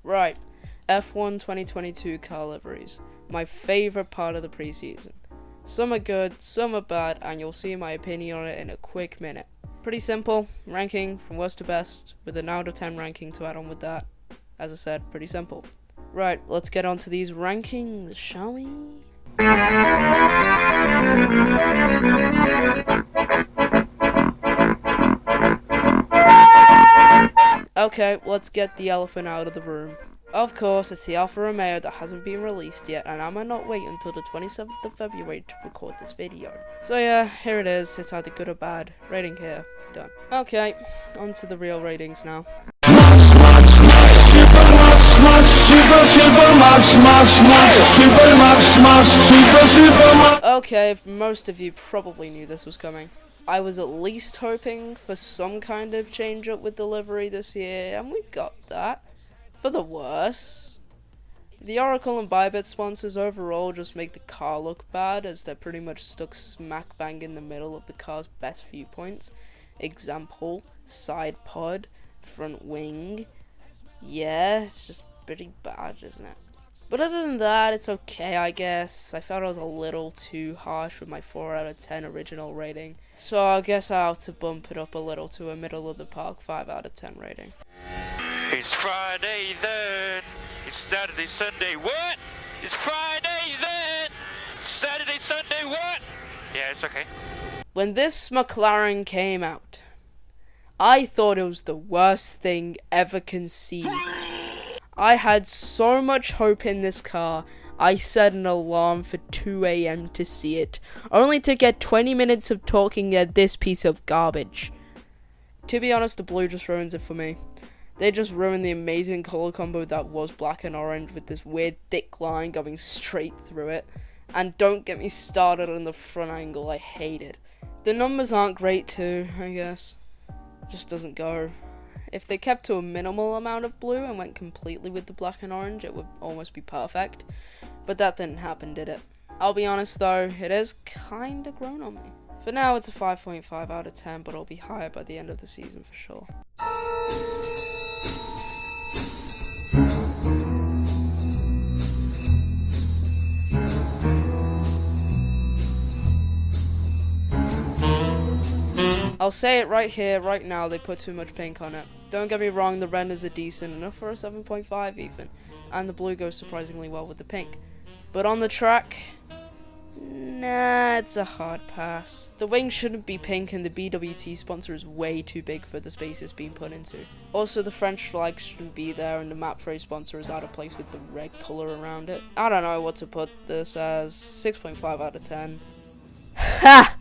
Right, F1 2022 car liveries. My favourite part of the preseason. Some are good, some are bad, and you'll see my opinion on it in a quick minute. Pretty simple, ranking from worst to best, with an out of 10 ranking to add on with that. As I said, pretty simple. Right, let's get on to these rankings, shall we? Okay, let's get the elephant out of the room. Of course, it's the Alfa Romeo that hasn't been released yet, and I might not wait until the 27th of February to record this video. So yeah, here it is. It's either good or bad. Rating here. Done. Okay, on to the real ratings now. Okay, most of you probably knew this was coming. I was at least hoping for some kind of change up with delivery this year, and we got that. For the worse. The Oracle and Bybit sponsors overall just make the car look bad, as they're pretty much stuck smack bang in the middle of the car's best viewpoints. Example, side pod, front wing. Yeah, it's just pretty bad, isn't it? But other than that, it's okay, I guess. I felt I was a little too harsh with my 4 out of 10 original rating. So I guess I'll have to bump it up a little to a middle of the park 5 out of 10 rating. It's Friday then. It's Saturday, Sunday. What? It's Friday then. Saturday, Sunday. What? Yeah, it's okay. When this McLaren came out, I thought it was the worst thing ever conceived. I had so much hope in this car, I set an alarm for 2 AM to see it, only to get 20 minutes of talking at this piece of garbage. To be honest, the blue just ruins it for me. They just ruined the amazing color combo that was black and orange with this weird thick line going straight through it. And don't get me started on the front angle, I hate it. The numbers aren't great too, I guess. Just doesn't go. If they kept to a minimal amount of blue and went completely with the black and orange, it would almost be perfect. But that didn't happen, did it? I'll be honest though, it has kinda grown on me. For now, it's a 5.5 out of 10, but it'll be higher by the end of the season for sure. I'll say it right here, right now, they put too much pink on it. Don't get me wrong, the renders are decent enough for a 7.5 even, and the blue goes surprisingly well with the pink. But on the track, nah, it's a hard pass. The wing shouldn't be pink, and the BWT sponsor is way too big for the space it's being put into. Also, the French flag shouldn't be there, and the Mapfre sponsor is out of place with the red colour around it. I don't know what to put this as. 6.5 out of 10. Ha!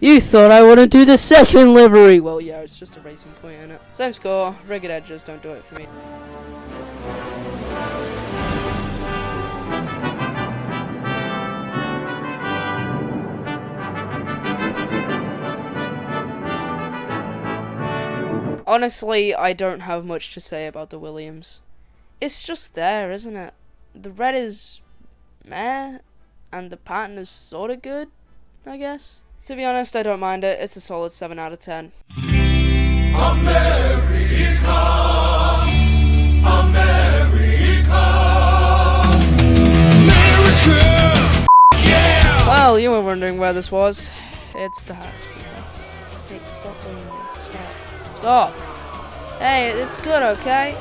You thought I wouldn't do the second livery! Well, yeah, it's just a racing point, innit? Same score, rigged edges don't do it for me. Honestly, I don't have much to say about the Williams. It's just there, isn't it? The red is meh, and the pattern is sorta good, I guess. To be honest, I don't mind it. It's a solid 7 out of 10. America, America, America, yeah! Well, you were wondering where this was. It's the house. Hey, stop doing that. Stop. Hey, it's good, okay?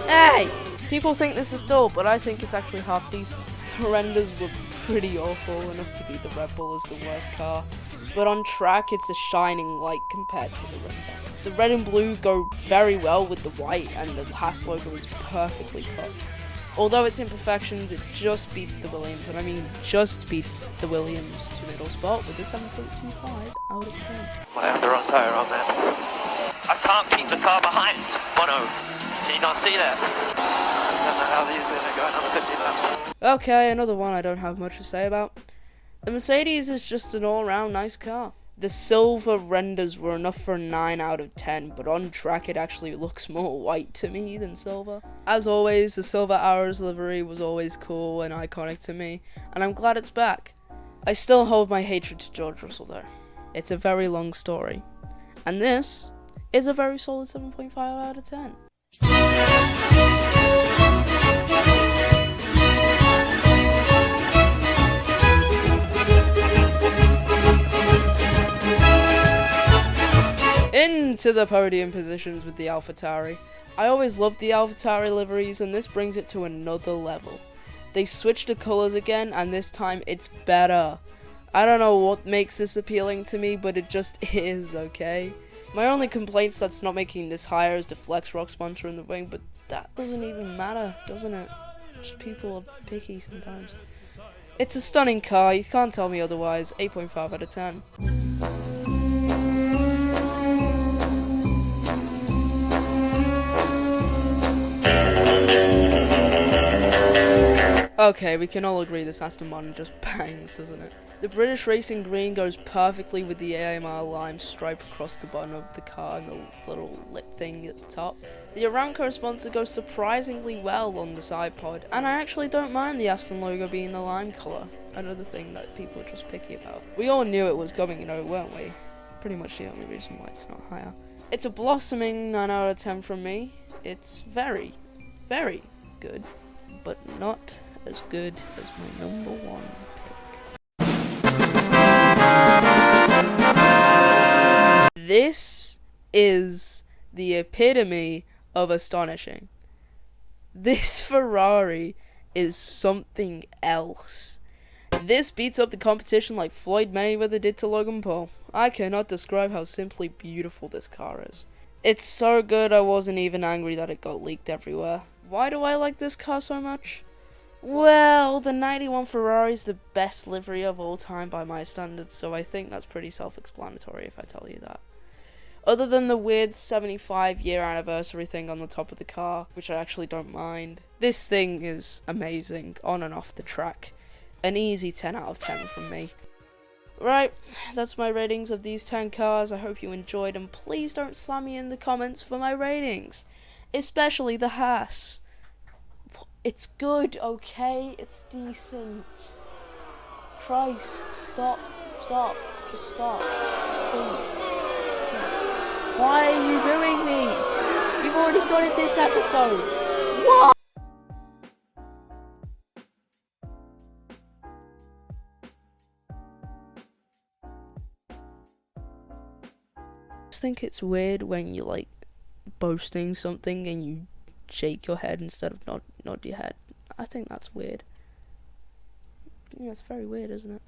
Hey! People think this is dull, but I think it's actually half decent. The renders were pretty awful, enough to beat the Red Bull as the worst car. But on track, it's a shining light compared to the Red Bull. The red and blue go very well with the white, and the Haas logo is perfectly cut. Although its imperfections, it just beats the Williams, and I mean just beats the Williams to middle spot with a 7.25 out of 10. I have the wrong tyre on, man. I can't keep the car behind. Bono, can you not see that? I don't know how these are going to go another 50 laps. Okay, another one I don't have much to say about. The Mercedes is just an all-round nice car. The silver renders were enough for a 9 out of 10, but on track it actually looks more white to me than silver. As always, the Silver Arrows livery was always cool and iconic to me, and I'm glad it's back. I still hold my hatred to George Russell though. It's a very long story. And this is a very solid 7.5 out of 10. into the podium positions with the AlphaTauri. I always loved the AlphaTauri liveries, and this brings it to another level. They switched the colors again, and this time it's better. I don't know what makes this appealing to me, but it just is, okay? My only complaint's that's not making this higher is the Flex Rock sponsor in the wing, but that doesn't even matter, doesn't it? Just people are picky sometimes. It's a stunning car, you can't tell me otherwise. 8.5 out of 10. Okay, we can all agree this Aston Martin just bangs, doesn't it? The British Racing Green goes perfectly with the AMR lime stripe across the bottom of the car and the little lip thing at the top. The Aramco sponsor goes surprisingly well on the side pod, and I actually don't mind the Aston logo being the lime colour. Another thing that people are just picky about. We all knew it was coming, weren't we? Pretty much the only reason why it's not higher. It's a blossoming 9 out of 10 from me. It's very, very good, but not as good as my number one pick. This is the epitome of astonishing. This Ferrari is something else. This beats up the competition like Floyd Mayweather did to Logan Paul. I cannot describe how simply beautiful this car is. It's so good I wasn't even angry that it got leaked everywhere. Why do I like this car so much? Well, the 91 Ferrari is the best livery of all time by my standards, so I think that's pretty self-explanatory if I tell you that. Other than the weird 75-year anniversary thing on the top of the car, which I actually don't mind, this thing is amazing on and off the track. An easy 10 out of 10 from me. Right, that's my ratings of these 10 cars. I hope you enjoyed, and please don't slam me in the comments for my ratings. Especially the Haas. It's good, okay? It's decent. Christ, stop, just stop. Please, stop. Why are you booing me? You've already done it this episode. What? I just think it's weird when you're like boasting something and you shake your head instead of nod your head. I think that's weird. Yeah, it's very weird, isn't it?